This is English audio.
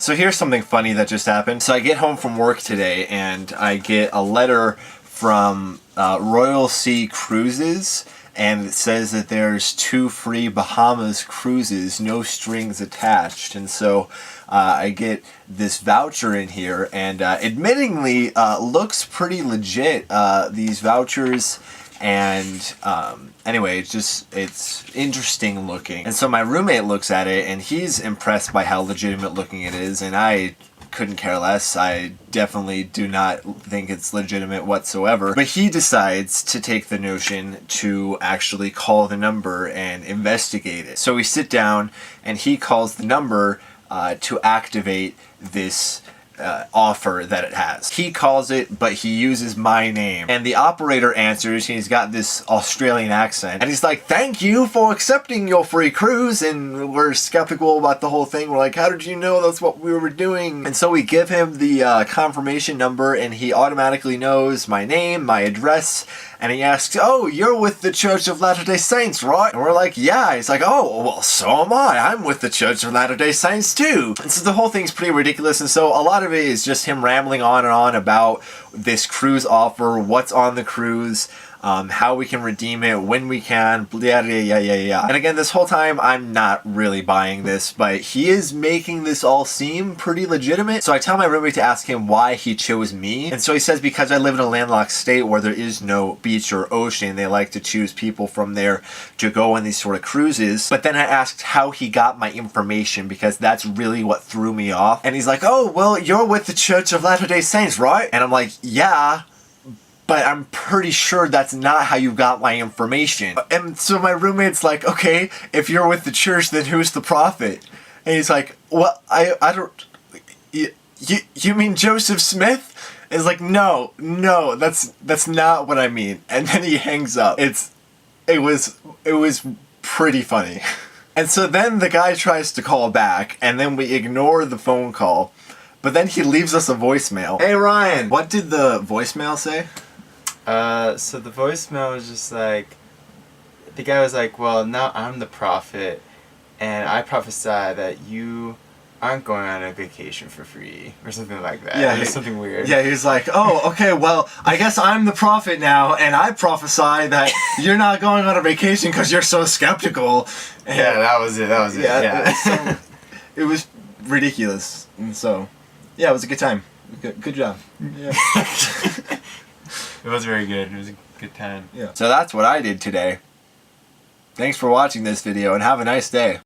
So here's something funny that just happened. So I get home from work today and I get a letter from Royal Sea Cruises, and it says that there's 2 free Bahamas cruises, no strings attached. And so I get this voucher in here, and admittingly looks pretty legit, these vouchers. And anyway, it's interesting looking. And so my roommate looks at it and he's impressed by how legitimate looking it is, and I couldn't care less. I definitely do not think it's legitimate whatsoever. But he decides to take the notion to actually call the number and investigate it. So we sit down and he calls the number to activate this offer that it has. He calls it, but he uses my name. And the operator answers, and he's got this Australian accent. And he's like, "Thank you for accepting your free cruise." And we're skeptical about the whole thing. We're like, "How did you know that's what we were doing?" And so we give him the confirmation number, and he automatically knows my name, my address. And he asks, "Oh, you're with the Church of Latter-day Saints, right?" And we're like, "Yeah." He's like, "Oh, well, so am I. I'm with the Church of Latter-day Saints too." And so the whole thing's pretty ridiculous. And so a lot of it is just him rambling on and on about this cruise offer, what's on the cruise, how we can redeem it, when we can, yeah. And again, this whole time, I'm not really buying this, but he is making this all seem pretty legitimate. So I tell my roommate to ask him why he chose me. And so he says, because I live in a landlocked state where there is no beach or ocean, they like to choose people from there to go on these sort of cruises. But then I asked how he got my information, because that's really what threw me off. And he's like, "Oh, well, you're with the Church of Latter-day Saints, right?" And I'm like, "Yeah, but I'm pretty sure that's not how you got my information." And so my roommate's like, "Okay, if you're with the church, then who's the prophet?" And he's like, "Well, I don't... You mean Joseph Smith?" And it's like, no, that's not what I mean. And then he hangs up. It was pretty funny. And so then the guy tries to call back, and then we ignore the phone call. But then he leaves us a voicemail. "Hey Ryan, what did the voicemail say?" So the voicemail was just like, the guy was like, "Well, now I'm the prophet, and I prophesy that you aren't going on a vacation for free," or something like that. Yeah, it was something weird. Yeah, he's like, "Oh, okay, well, I guess I'm the prophet now, and I prophesy that you're not going on a vacation because you're so skeptical." And yeah, that was it. Yeah. It was ridiculous, and so, yeah, it was a good time. Good job. Yeah. It was very good. It was a good time. Yeah. So that's what I did today. Thanks for watching this video, and have a nice day.